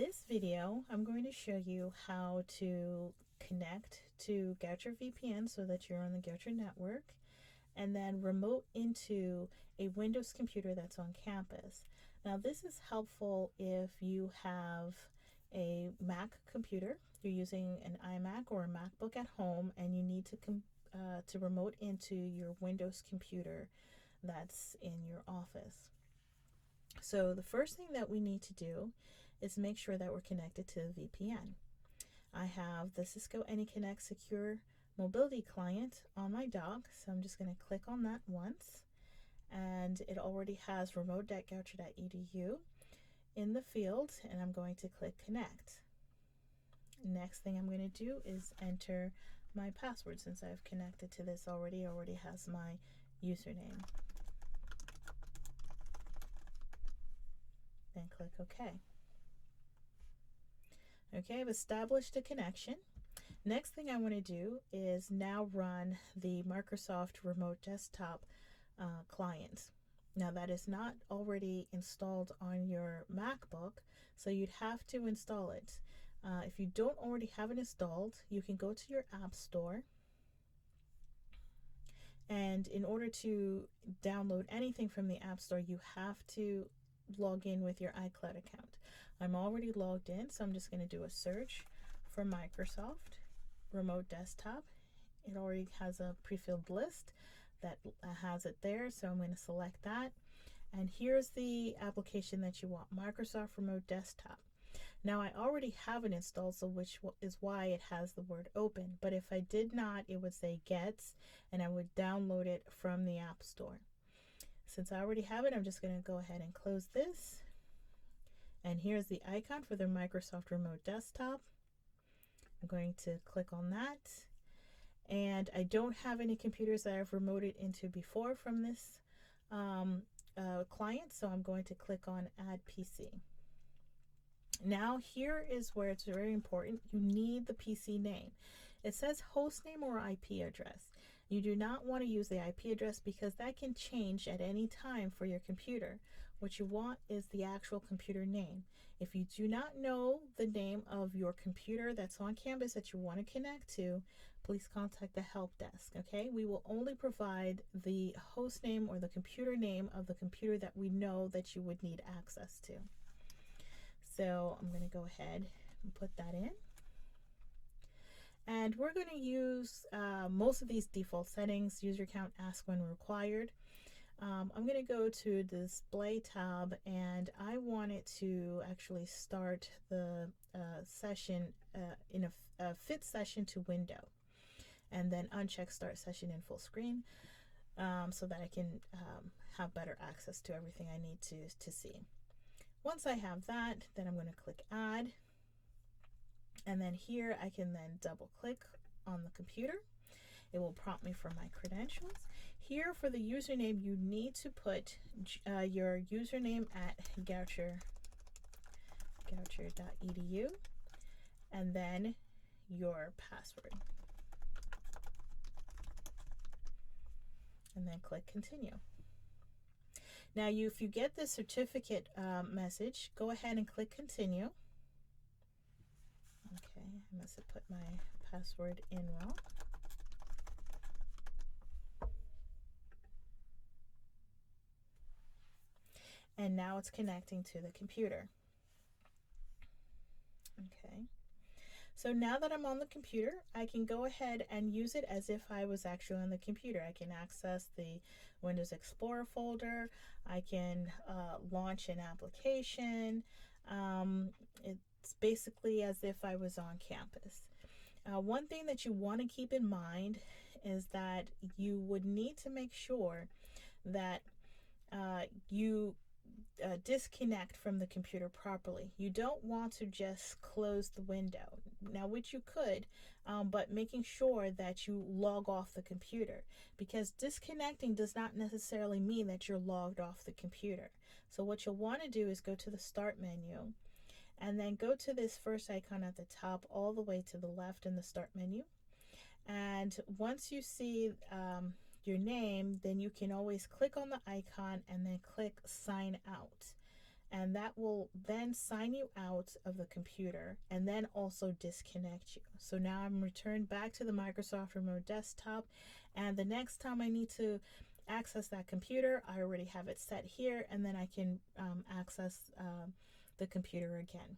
this video, I'm going to show you how to connect to Goucher VPN so that you're on the Goucher network, and then remote into a Windows computer that's on campus. Now, this is helpful if you have a Mac computer, you're using an iMac or a MacBook at home, and you need to remote into your Windows computer that's in your office. So the first thing that we need to do is make sure that we're connected to the VPN. I have the Cisco AnyConnect Secure Mobility Client on my dock, so I'm just going to click on that once, and it already has remote.goucher.edu in the field, and I'm going to click Connect. Next thing I'm going to do is enter my password. Since I've connected to this already, it already has my username. Then click OK. Okay, I've established a connection. Next thing I want to do is now run the Microsoft Remote Desktop client. Now, that is not already installed on your MacBook, so you'd have to install it. If you don't already have it installed, you can go to your App Store, and in order to download anything from the App Store, you have to log in with your iCloud account. I'm already logged in, so I'm just going to do a search for Microsoft Remote Desktop. It already has a pre-filled list that has it there, so I'm going to select that. And here's the application that you want, Microsoft Remote Desktop. Now, I already have it installed, so which is why it has the word open. But if I did not, it would say get, and I would download it from the App Store. Since I already have it, I'm just going to go ahead and close this. And here's the icon for the Microsoft Remote Desktop. I'm going to click on that. And I don't have any computers that I've remoted into before from this client, so I'm going to click on Add PC. Now, here is where it's very important. You need the PC name. It says host name or IP address. You do not want to use the IP address because that can change at any time for your computer. What you want is the actual computer name. If you do not know the name of your computer that's on campus that you want to connect to, please contact the help desk, okay? We will only provide the host name or the computer name of the computer that we know that you would need access to. So I'm going to go ahead and put that in. And we're going to use most of these default settings, user count, ask when required. I'm going to go to the display tab, and I want it to actually start the session in a fit session to window, and then uncheck start session in full screen so that I can have better access to everything I need to see. Once I have that, then I'm going to click add, and then here I can then double click on the computer. It will prompt me for my credentials. Here for the username, you need to put your username at goucher.edu, and then your password. And then click continue. Now, if you get the certificate message, go ahead and click continue. Okay, I must have put my password in wrong. And now it's connecting to the computer. Okay. So now that I'm on the computer, I can go ahead and use it as if I was actually on the computer. I can access the Windows Explorer folder. I can launch an application. It's basically as if I was on campus. One thing that you want to keep in mind is that you would need to make sure that you disconnect from the computer properly. You don't want to just close the window. Now, which you could, but making sure that you log off the computer, because disconnecting does not necessarily mean that you're logged off the computer. So what you'll want to do is go to the start menu, and then go to this first icon at the top all the way to the left in the start menu. And once you see your name, then you can always click on the icon and then click sign out. And and that will then sign you out of the computer and then also disconnect you. So now I'm returned back to the Microsoft Remote Desktop, and the next time I need to access that computer, I already have it set here, and then I can access the computer again.